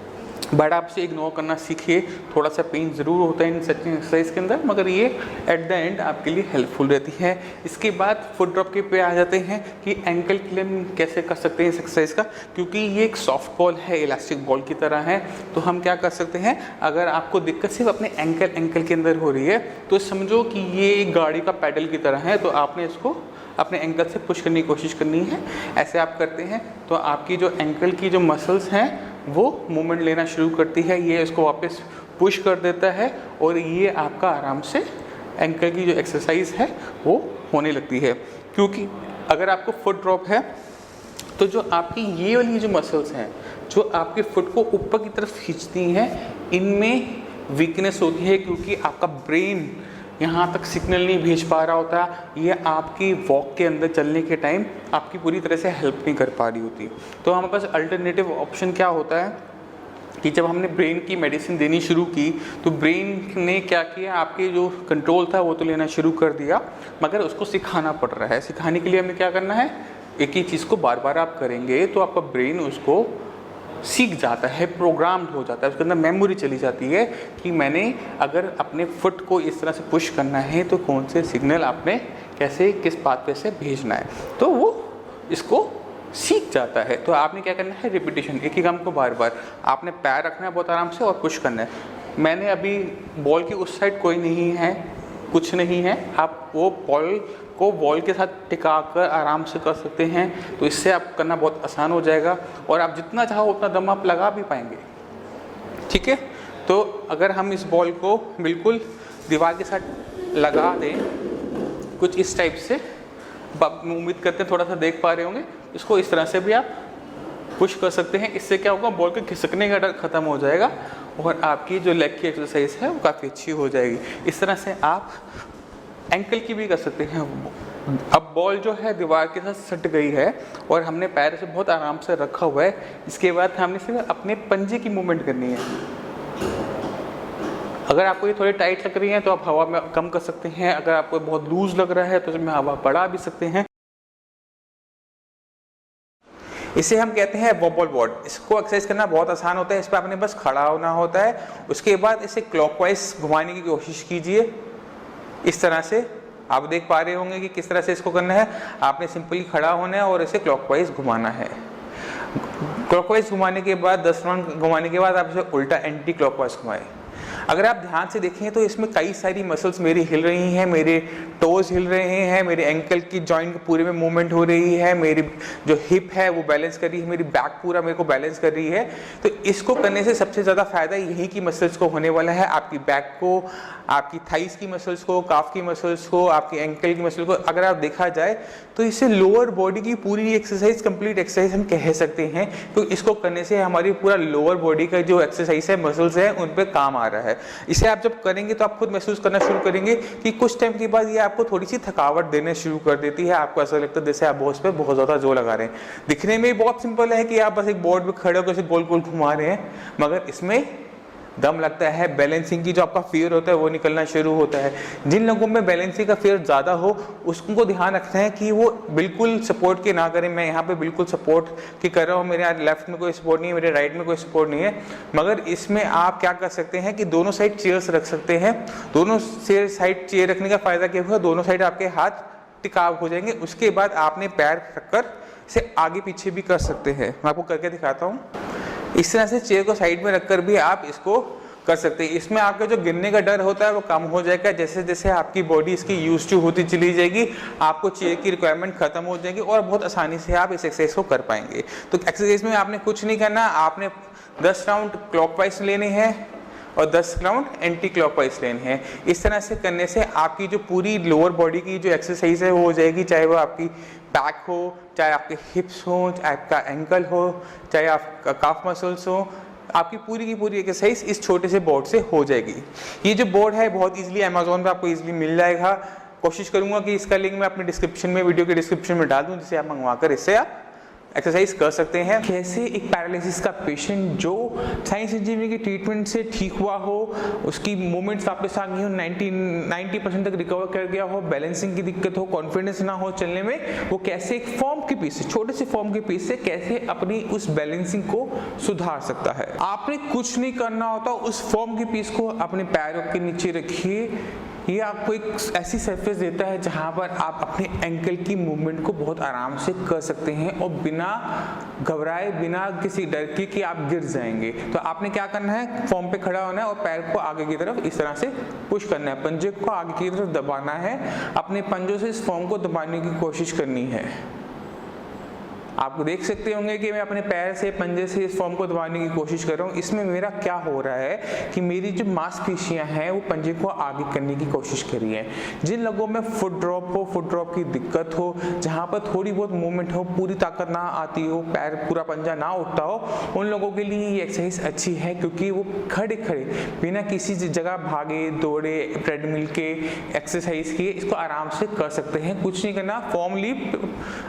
[SPEAKER 2] बट आप इसे इग्नोर करना सीखिए। थोड़ा सा पेन ज़रूर होता है इन स्ट्रेचिंग एक्सरसाइज के अंदर, मगर ये एट द एंड आपके लिए हेल्पफुल रहती है। इसके बाद फुट ड्रॉप के पे आ जाते हैं कि एंकल क्लेम कैसे कर सकते हैं इस एक्सरसाइज का, क्योंकि ये एक सॉफ्ट बॉल है, इलास्टिक बॉल की तरह है। तो हम क्या कर सकते हैं, अगर आपको दिक्कत सिर्फ अपने एंकल के अंदर हो रही है, तो समझो कि ये एक गाड़ी का पैडल की तरह है, तो आपने इसको अपने एंकल से पुश करने की कोशिश करनी है। ऐसे आप करते हैं तो आपकी जो एंकल की जो मसल्स हैं वो मूवमेंट लेना शुरू करती है, ये इसको वापस पुश कर देता है और ये आपका आराम से एंकल की जो एक्सरसाइज है वो होने लगती है। क्योंकि अगर आपको फुट ड्रॉप है तो जो आपकी ये वाली जो मसल्स हैं जो आपके फुट को ऊपर की तरफ खींचती हैं, इनमें वीकनेस होती है, क्योंकि आपका ब्रेन यहाँ तक सिग्नल नहीं भेज पा रहा होता, ये आपकी वॉक के अंदर चलने के टाइम आपकी पूरी तरह से हेल्प नहीं कर पा रही होती। तो हमारे पास अल्टरनेटिव ऑप्शन क्या होता है कि जब हमने ब्रेन की मेडिसिन देनी शुरू की तो ब्रेन ने क्या किया, आपके जो कंट्रोल था वो तो लेना शुरू कर दिया, मगर उसको सिखाना पड़ रहा है। सिखाने के लिए हमें क्या करना है, एक ही चीज़ को बार बार आप करेंगे तो आपका ब्रेन उसको सीख जाता है, प्रोग्राम्ड हो जाता है, उसके अंदर मेमोरी चली जाती है कि मैंने अगर अपने फुट को इस तरह से पुश करना है तो कौन से सिग्नल आपने कैसे किस पाथवे से भेजना है, तो वो इसको सीख जाता है। तो आपने क्या करना है, रिपीटेशन, एक ही काम को बार बार आपने पैर रखना है बहुत आराम से और पुश करना है। मैंने अभी बॉल की उस साइड कोई नहीं है, कुछ नहीं है, आप वो बॉल को बॉल के साथ टिका कर आराम से कर सकते हैं। तो इससे आप करना बहुत आसान हो जाएगा और आप जितना चाहो उतना दम आप लगा भी पाएंगे। ठीक है, तो अगर हम इस बॉल को बिल्कुल दीवार के साथ लगा दें कुछ इस टाइप से, उम्मीद करते हैं थोड़ा सा देख पा रहे होंगे, इसको इस तरह से भी आप पुश कर सकते हैं। इससे क्या होगा, बॉल के खिसकने का डर खत्म हो जाएगा और आपकी जो लेग की एक्सरसाइज है वो काफ़ी अच्छी हो जाएगी। इस तरह से आप एंकल की भी कर सकते हैं। अब बॉल जो है दीवार के साथ सट गई है और हमने पैर से बहुत आराम से रखा हुआ है, इसके बाद हमने सिर्फ अपने पंजे की मूवमेंट करनी है। अगर आपको ये थोड़ी टाइट लग रही है तो आप हवा में कम कर सकते हैं, अगर आपको बहुत लूज लग रहा है तो उसमें हवा बढ़ा भी सकते हैं। इसे हम कहते हैं वॉबल बोर्ड। इसको एक्सरसाइज करना बहुत आसान होता है, इस पर आपने बस खड़ा होना होता है। उसके बाद इसे क्लॉकवाइज घुमाने की कोशिश कीजिए, इस तरह से आप देख पा रहे होंगे कि किस तरह से इसको करना है। आपने सिंपली खड़ा होना है और इसे क्लॉकवाइज घुमाना है। क्लॉकवाइज घुमाने के बाद 10 राउंड घुमाने के बाद आप इसे उल्टा एंटी क्लॉकवाइज घुमाएं। अगर आप ध्यान से देखें तो इसमें कई सारी मसल्स मेरी हिल रही हैं, मेरे टोज हिल रहे हैं, मेरे एंकल की जॉइंट पूरे में मूवमेंट हो रही है, मेरी जो हिप है वो बैलेंस कर रही है, मेरी बैक पूरा मेरे को बैलेंस कर रही है। तो इसको करने से सबसे ज़्यादा फायदा यही की मसल्स को होने वाला है, आपकी बैक को, आपकी थाइस की मसल्स को, काफ की मसल्स को, आपकी एंकल की मसल्स को। अगर आप देखा जाए तो इससे लोअर बॉडी की पूरी एक्सरसाइज, कंप्लीट एक्सरसाइज हम कह सकते हैं। तो इसको करने से हमारी पूरा लोअर बॉडी का जो एक्सरसाइज है, मसल्स है, उन पे काम आ रहा है। इसे आप जब करेंगे तो आप खुद महसूस करना शुरू करेंगे कि कुछ टाइम के बाद ये आपको थोड़ी सी थकावट देने शुरू कर देती है। आपको ऐसा लगता है जैसे आप बॉस पे बहुत ज़्यादा जोर लगा रहे हैं। दिखने में बहुत सिंपल है कि आप बस एक बोर्ड पे खड़े होकर इसे गोल गोल घुमा रहे हैं, मगर इसमें दम लगता है। बैलेंसिंग की जो आपका फियर होता है वो निकलना शुरू होता है। जिन लोगों में बैलेंसिंग का फियर ज़्यादा हो उसको ध्यान रखना है कि वो बिल्कुल सपोर्ट के ना करें। मैं यहाँ पे बिल्कुल सपोर्ट की कर रहा हूँ, मेरे यहाँ लेफ्ट में कोई सपोर्ट नहीं है, मेरे राइट में कोई सपोर्ट नहीं है, मगर इसमें आप क्या कर सकते हैं कि दोनों साइड चेयर्स रख सकते हैं। दोनों साइड चेयर रखने का फ़ायदा क्या होगा, दोनों साइड आपके हाथ टिकाव हो जाएंगे। उसके बाद आपने पैर रखकर इसे आगे पीछे भी कर सकते हैं। मैं आपको करके दिखाता हूँ। इस तरह से चेयर को साइड में रखकर भी आप इसको कर सकते हैं। इसमें आपका जो गिरने का डर होता है वो कम हो जाएगा। जैसे जैसे आपकी बॉडी इसकी यूज टू होती चली जाएगी, आपको चेयर की रिक्वायरमेंट खत्म हो जाएगी और बहुत आसानी से आप इस एक्सरसाइज को कर पाएंगे। तो एक्सरसाइज में आपने कुछ नहीं करना, आपने 10 राउंड क्लॉकवाइज लेने हैं और 10 राउंड एंटी क्लॉकवाइज लेने हैं। इस तरह से करने से आपकी जो पूरी लोअर बॉडी की जो एक्सरसाइज है वो हो जाएगी, चाहे वो आपकी बैक हो, चाहे आपके हिप्स हो, चाहे आपका एंकल हो, चाहे आपका काफ मसल्स हो। आपकी पूरी की पूरी एक्सरसाइज इस छोटे से बोर्ड से हो जाएगी। ये जो बोर्ड है बहुत इजीली अमेजोन पे आपको इजीली मिल जाएगा। कोशिश करूंगा कि इसका लिंक मैं अपने डिस्क्रिप्शन में, वीडियो के डिस्क्रिप्शन में डाल दूं, जिसे आप मंगवा कर इससे आप
[SPEAKER 1] एक्सरसाइज कर सकते हैं। कैसे एक पैरालिसिस का पेशेंट जो साइंस इंजीनियरिंग की ट्रीटमेंट से ठीक हुआ हो, उसकी मूवमेंट्स वापस आ गई हो, 90% तक रिकवर कर गया हो, बैलेंसिंग की दिक्कत हो, कॉन्फिडेंस ना हो चलने में, वो कैसे एक फॉर्म के पीस से, छोटे से फॉर्म के पीस से कैसे अपनी उस बैलेंसिंग को सुधार सकता है। आपने कुछ नहीं करना होता, उस फॉर्म के पीस को अपने पैरों के नीचे रखिए। ये आपको एक ऐसी सरफेस देता है जहां पर आप अपने एंकल की मूवमेंट को बहुत आराम से कर सकते हैं और बिना घबराए, बिना किसी डर के कि आप गिर जाएंगे। तो आपने क्या करना है, फॉर्म पे खड़ा होना है और पैर को आगे की तरफ इस तरह से पुश करना है, पंजे को आगे की तरफ दबाना है, अपने पंजों से इस फॉर्म को दबाने की कोशिश करनी है। आप देख सकते होंगे कि मैं अपने पैर से, पंजे से इस फॉर्म को दबाने की कोशिश कर रहा हूँ। इसमें मेरा क्या हो रहा है कि मेरी जो मांसपेशियां हैं वो पंजे को आगे करने की कोशिश कर रही हैं। जिन लोगों में फुट ड्रॉप हो, फुट ड्रॉप की दिक्कत हो, जहाँ पर थोड़ी बहुत मूवमेंट हो, पूरी ताकत ना आती हो, पैर पूरा पंजा ना उठता हो, उन लोगों के लिए ये एक्सरसाइज अच्छी है, क्योंकि वो खड़े खड़े बिना किसी जगह भागे दौड़े, ट्रेडमिल के एक्सरसाइज किए इसको आराम से कर सकते हैं। कुछ नहीं करना, फॉर्म लीप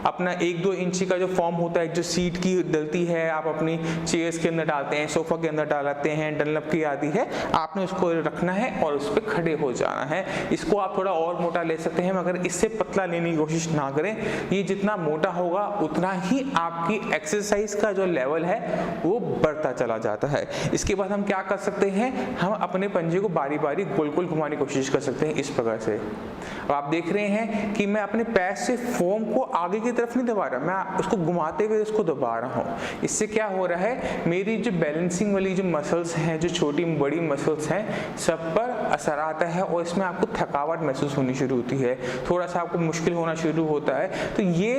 [SPEAKER 1] अपना 1-2 इंची का जो फॉर्म होता है, जो सीट की डलती है, आप अपनी चेयर्स के अंदर डालते हैं, सोफा के अंदर डालते हैं, डनलप की आती है, आपने उसको रखना है और उस पर खड़े हो जाना है। इसको आप थोड़ा और मोटा ले सकते हैं, मगर इससे पतला लेने की कोशिश ना करें। ये जितना मोटा होगा उतना ही आपकी एक्सरसाइज का जो लेवल है वो बढ़ता चला जाता है। इसके बाद हम क्या कर सकते हैं, हम अपने पंजे को बारी बारी गोल गोल घुमाने की कोशिश कर सकते हैं इस प्रकार से। अब आप देख रहे हैं कि मैं अपने पैर से फॉर्म को आगे की तरफ नहीं दबा रहा, मैं उसको घुमाते हुए उसको दबा रहा हूँ। इससे क्या हो रहा है, मेरी जो बैलेंसिंग वाली जो मसल्स हैं, जो छोटी बड़ी मसल्स हैं, सब पर असर आता है और इसमें आपको थकावट महसूस होनी शुरू होती है, थोड़ा सा आपको मुश्किल होना शुरू होता है। तो ये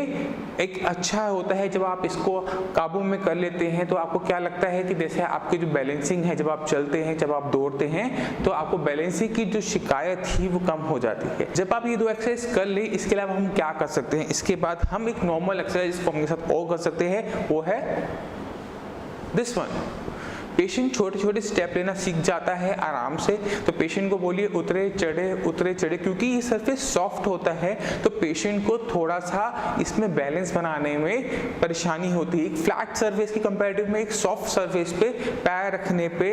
[SPEAKER 1] एक अच्छा होता है जब आप इसको काबू में कर लेते हैं, तो आपको क्या लगता है कि जैसे आपकी जो बैलेंसिंग है, जब आप चलते हैं, जब आप दौड़ते हैं, तो आपको बैलेंसिंग की जो शिकायत थी वो कम हो जाती है। जब आप ये 2 एक्सरसाइज कर ले, इसके अलावा हम क्या कर सकते हैं, इसके बाद हम एक नॉर्मल एक्सरसाइज फॉर्म के साथ और कर सकते हैं, वो है दिस वन। पेशेंट छोटे छोटे स्टेप लेना सीख जाता है आराम से, तो पेशेंट को बोलिए उतरे चढ़े, क्योंकि ये सरफेस सॉफ्ट होता है तो पेशेंट को थोड़ा सा इसमें बैलेंस बनाने में परेशानी होती है। एक फ्लैट सरफेस की कंपैरेटिव में एक सॉफ्ट सरफेस पे पैर रखने पे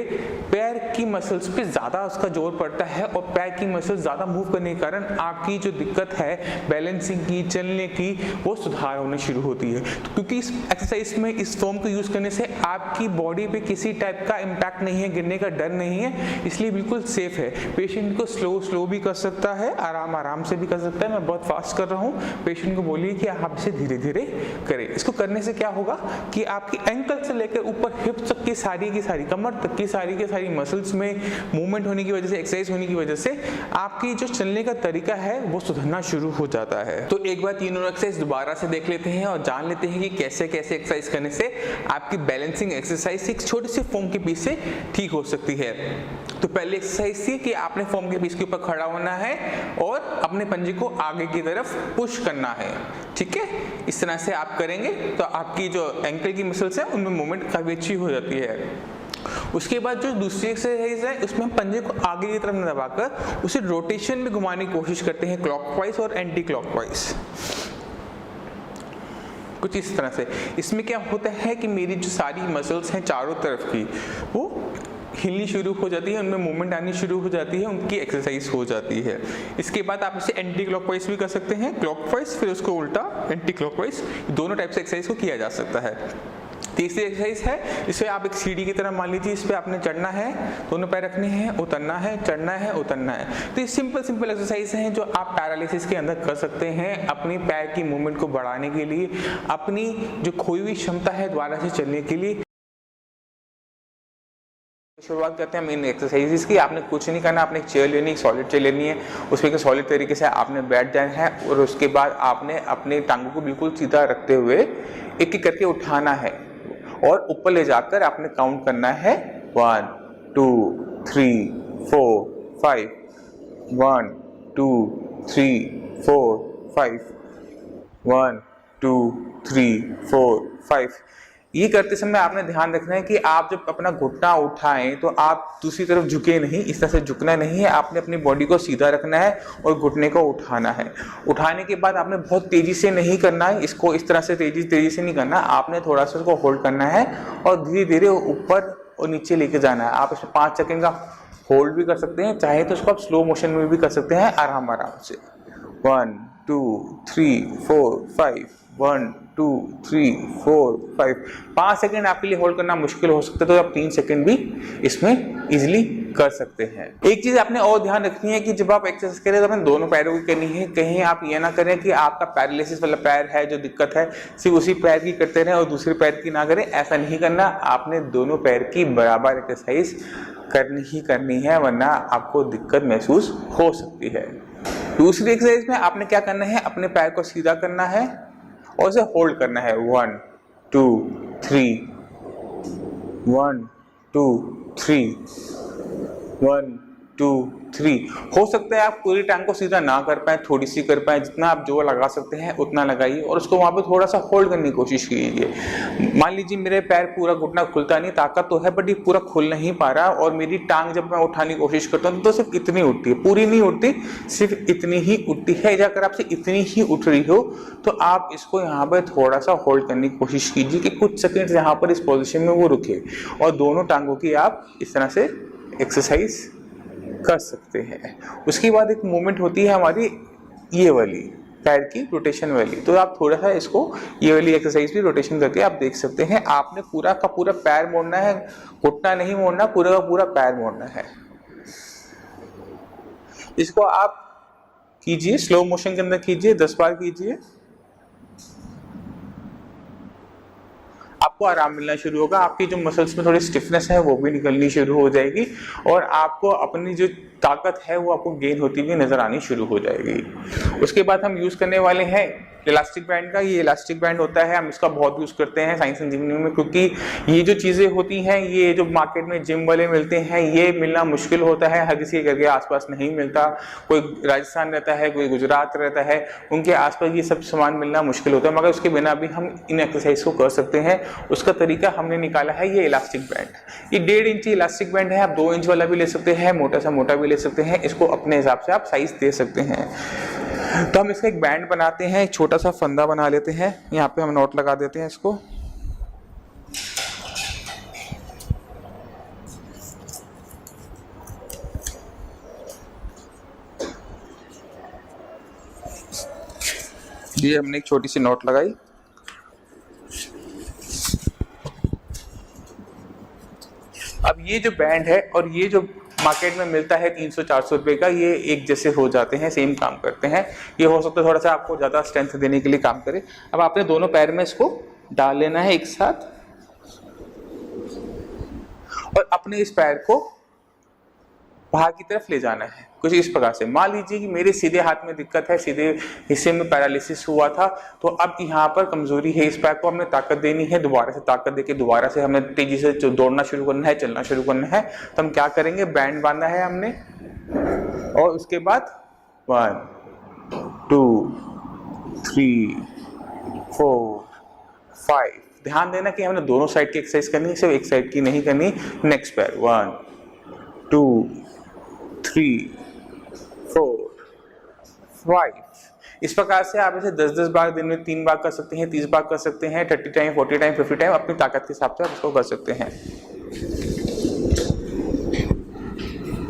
[SPEAKER 1] पैर की मसल्स पे ज़्यादा उसका जोर पड़ता है और पैर की मसल्स ज़्यादा मूव करने के कारण आपकी जो दिक्कत है बैलेंसिंग की, चलने की, वो सुधार होने शुरू होती है। तो क्योंकि इस एक्सरसाइज में, इस फॉर्म को यूज़ करने से आपकी बॉडी पे किसी टाइप का इम्पैक्ट नहीं है, गिरने का डर नहीं है, इसलिए बिल्कुल सेफ है। पेशेंट को स्लो भी कर सकता है, आराम से भी कर सकता है। मैं बहुत फास्ट कर रहा हूँ, पेशेंट को बोलिए कि आप इसे धीरे धीरे करें। इसको करने से क्या होगा कि आपकी एंकल से लेकर ऊपर हिप्स तक की सारी कमर तक की सारी मसल्स में मूवमेंट होने की वजह से, एक्सरसाइज होने की वजह से आपकी जो चलने का तरीका है वो सुधरना शुरू हो जाता है। तो एक बार तीनों एक्सरसाइज दोबारा से देख लेते हैं और जान लेते हैं कि कैसे कैसे एक्सरसाइज करने से आपकी बैलेंसिंग एक्सरसाइज एक छोटे से फॉर्म के पीस से ठीक हो सकती है। तो पहली एक्सरसाइज थी कि आपने फॉर्म के पीस के ऊपर खड़ा होना है और अपने पंजे को आगे की तरफ पुश करना है। ठीक है, इस तरह से आप करेंगे तो आपकी जो एंकल की मसल्स है उनमें मूवमेंट काफी अच्छी हो जाती है। उसके बाद जो दूसरी एक्सरसाइज है उसमें हम पंजे को आगे की तरफ दबाकर उसे रोटेशन में घुमाने की कोशिश करते हैं, क्लॉकवाइज और एंटी क्लॉकवाइज, कुछ इस तरह से। इसमें क्या होता है कि मेरी जो सारी मसल्स हैं चारों तरफ की वो हिलनी शुरू हो जाती है, उनमें मूवमेंट आनी शुरू हो जाती है, उनकी एक्सरसाइज हो जाती है। इसके बाद आप इसे एंटी क्लॉकवाइज भी कर सकते हैं, क्लॉकवाइज फिर उसको उल्टा एंटी क्लॉकवाइज, दोनों टाइप से एक्सरसाइज को किया जा सकता है। तीसरी एक्सरसाइज है, इसे आप एक सीढ़ी की तरह मान लीजिए, इस पे आपने चढ़ना है, दोनों पैर रखने हैं, उतरना है, चढ़ना है, उतरना है। तो ये सिंपल एक्सरसाइज हैं जो आप पैरालिसिस के अंदर कर सकते हैं अपनी पैर की मूवमेंट को बढ़ाने के लिए, अपनी जो खोई हुई क्षमता है दोबारा से चलने के लिए। शुरुआत करते हैं मेन एक्सरसाइजेस की। आपने कुछ नहीं करना, आपने एक चेयर लेनी है, एक सॉलिड चेयर लेनी है, उसमें सॉलिड तरीके से आपने बैठ जाना है और उसके बाद आपने अपने टांगों को बिल्कुल सीधा रखते हुए एक एक करके उठाना है और ऊपर ले जाकर आपने काउंट करना है 1 2 3 4 5, 1 2 3 4 5, 1 2 3 4 5। ये करते समय आपने ध्यान रखना है कि आप जब अपना घुटना उठाएं तो आप दूसरी तरफ झुके नहीं, इस तरह से झुकना नहीं है, आपने अपनी बॉडी को सीधा रखना है और घुटने को उठाना है। उठाने के बाद आपने बहुत तेजी से नहीं करना है, इसको इस तरह से तेजी से नहीं करना, आपने थोड़ा सा इसको होल्ड करना है और धीरे धीरे ऊपर और नीचे लेके जाना है। आप इसमें 5 सेकंड का होल्ड भी कर सकते हैं, चाहे तो इसको आप स्लो मोशन में भी कर सकते हैं आराम से। 1 2 3 4 5 1 2 3 4 5 5 सेकंड आपके लिए होल्ड करना मुश्किल हो सकता है, तो आप 3 सेकंड भी इसमें इजीली कर सकते हैं। एक चीज आपने और ध्यान रखनी है कि जब आप एक्सरसाइज करें तो आपने दोनों पैरों की करनी है। कहीं आप ये ना करें कि आपका पैरालिसिस वाला पैर है जो दिक्कत है सिर्फ उसी पैर की करते रहें और दूसरे पैर की ना करें, ऐसा नहीं करना। आपने दोनों पैर की बराबर एक्सरसाइज करनी है, वरना आपको दिक्कत महसूस हो सकती है। दूसरी एक्सरसाइज में आपने क्या करना है, अपने पैर को सीधा करना है और उसे होल्ड करना है। 1 2 3 1 2 3 1 2 3। हो सकता है आप पूरी टांग को सीधा ना कर पाए, थोड़ी सी कर पाए, जितना आप जोर लगा सकते हैं उतना लगाइए और उसको वहां पे थोड़ा सा होल्ड करने की कोशिश कीजिए। मान लीजिए मेरे पैर पूरा घुटना खुलता नहीं, ताकत तो है बट ये पूरा खुल नहीं पा रहा और मेरी टांग जब मैं उठाने की कोशिश करता हूँ तो सिर्फ इतनी उठती है, पूरी नहीं उठती, सिर्फ इतनी ही उठती है। अगर आपसे इतनी ही उठ रही हो तो आप इसको यहाँ पर थोड़ा सा होल्ड करने की कोशिश कीजिए कि कुछ सेकेंड यहाँ पर इस पोजिशन में वो रुके और दोनों टांगों की आप इस तरह से एक्सरसाइज कर सकते हैं। उसके बाद एक मूवमेंट होती है हमारी ये वाली पैर की रोटेशन वाली, तो आप थोड़ा सा इसको ये वाली एक्सरसाइज भी रोटेशन करके आप देख सकते हैं। आपने पूरा का पूरा पैर मोड़ना है, घुटना नहीं मोड़ना, पूरा का पूरा पैर मोड़ना है। इसको आप कीजिए, स्लो मोशन के अंदर कीजिए, 10 बार कीजिए, आपको आराम मिलना शुरू होगा। आपकी जो मसल्स में थोड़ी स्टिफनेस है वो भी निकलनी शुरू हो जाएगी और आपको अपनी जो ताकत है वो आपको गेन होती हुई नजर आनी शुरू हो जाएगी। उसके बाद हम यूज करने वाले हैं इलास्टिक बैंड का। ये इलास्टिक बैंड होता है, हम इसका बहुत यूज करते हैं साइंस इंजीनियरिंग में, क्योंकि ये जो चीजें होती हैं, ये जो मार्केट में जिम वाले मिलते हैं, ये मिलना मुश्किल होता है, हर किसी के घर के आसपास नहीं मिलता। कोई राजस्थान रहता है, कोई गुजरात रहता है, उनके आसपास ये सब सामान मिलना मुश्किल होता है, मगर उसके बिना भी हम इन एक्सरसाइज को कर सकते हैं। उसका तरीका हमने निकाला है ये इलास्टिक बैंड। ये 1.5 इंची इलास्टिक बैंड है, आप 2 इंच वाला भी ले सकते हैं, मोटा सा मोटा भी ले सकते हैं, इसको अपने हिसाब से आप साइज दे सकते हैं। तो हम इसका एक बैंड बनाते हैं, एक छोटा सा फंदा बना लेते हैं, यहाँ पे हम नॉट लगा देते हैं इसको। ये हमने एक छोटी सी नॉट लगाई। अब ये जो बैंड है और ये जो मार्केट में मिलता है 300-400 रुपए का, ये एक जैसे हो जाते हैं, सेम काम करते हैं। ये हो सकता है थोड़ा सा आपको ज़्यादा स्ट्रेंथ देने के लिए काम करे। अब आपने दोनों पैर में इसको डाल लेना है एक साथ और अपने इस पैर को बाहर की तरफ ले जाना है कुछ इस प्रकार से। मान लीजिए कि मेरे सीधे हाथ में दिक्कत है, सीधे हिस्से में पैरालिसिस हुआ था, तो अब यहाँ पर कमजोरी है, इस पैर को हमने ताकत देनी है, दोबारा से ताकत देके दोबारा से हमें तेजी से दौड़ना शुरू करना है, चलना शुरू करना है। तो हम क्या करेंगे, बैंड बांधना है हमने और उसके बाद 1 2 3 4 5। ध्यान देना कि हमने दोनों साइड की एक्सरसाइज करनी है, सिर्फ एक साइड की नहीं करनी। नेक्स्ट पैर 1 2 3 4 5। इस प्रकार से आप इसे 10-10 बार दिन में 3 बार कर सकते हैं, 30 बार कर सकते हैं, 30 टाइम, 40 टाइम, 50 टाइम, अपनी ताकत के हिसाब से आप इसको कर सकते हैं।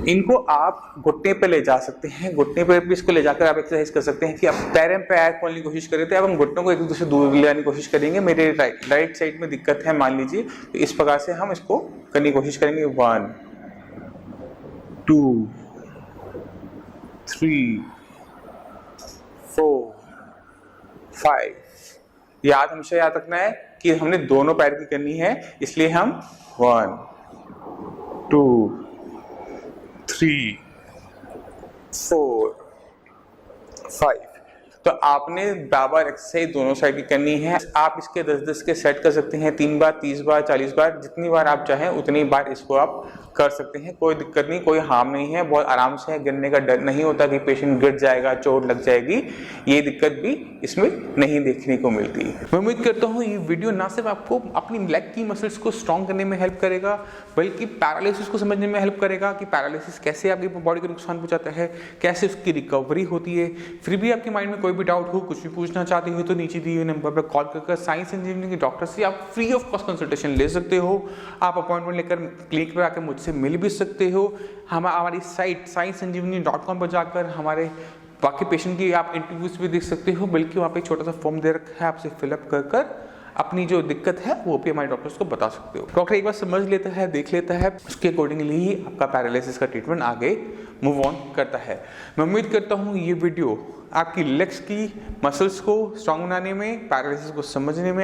[SPEAKER 1] इनको आप घुटने पे ले जा सकते हैं, घुटने पे भी इसको ले जाकर आप एक्सरसाइज कर सकते हैं कि आप पैर पे पैर खोलने की कोशिश करें। तो अब हम घुटनों को एक दूसरे से दूर ले जाने की कोशिश करेंगे। मेरे राइट साइड में दिक्कत है मान लीजिए, तो इस प्रकार से हम इसको करने की कोशिश करेंगे। 1 2 3 4 5। याद हमेशा याद रखना है कि हमने दोनों पैर की करनी है, इसलिए हम 1 2 3 4 5। तो आपने बराबर एक्सरसाइज दोनों साइड की करनी है। आप इसके 10-10 के सेट कर सकते हैं, 3 बार, 30 बार, 40 बार, जितनी बार आप चाहें उतनी बार इसको आप कर सकते हैं। कोई दिक्कत नहीं, कोई हार्म नहीं है, बहुत आराम से है, गिरने का डर नहीं होता कि पेशेंट गिर जाएगा, चोट लग जाएगी, ये दिक्कत भी इसमें नहीं देखने को मिलती।
[SPEAKER 2] मैं उम्मीद करता हूँ ये वीडियो ना सिर्फ आपको अपनी लेग की मसल्स को स्ट्रॉन्ग करने में हेल्प करेगा, बल्कि पैरालिसिस को समझने में हेल्प करेगा कि पैरालिसिस कैसे आपकी बॉडी को नुकसान पहुंचाता है, कैसे उसकी रिकवरी होती है। फिर भी आपके माइंड में कोई भी डाउट हो, कुछ भी पूछना चाहते हो तो नीचे दिए हुए नंबर पर कॉल कर साइंस इंजीनियरिंग के डॉक्टर से आप फ्री ऑफ कॉस्ट कंसल्टेशन ले सकते हो। आप अपॉइंटमेंट लेकर क्लिनिक पर आकर मुझसे मिल भी सकते हो। हमारी साइट scienceengeeneering.com पर जाकर हमारे बाकी पेशेंट की आप इंटरव्यूज भी देख सकते हो, बल्कि वहाँ पे एक छोटा सा फॉर्म दे रखा है, आपसे फिलअप कर अपनी जो दिक्कत है वो भी हमारे डॉक्टर्स को बता सकते हो। डॉक्टर एक बार समझ लेता है, देख लेता है, उसके अकॉर्डिंगली ही आपका पैरालिसिस का ट्रीटमेंट आगे मूव ऑन करता है। मैं उम्मीद करता हूँ ये वीडियो आपकी लेग्स की मसल्स को स्ट्रॉन्ग बनाने में, पैरालिसिस को समझने में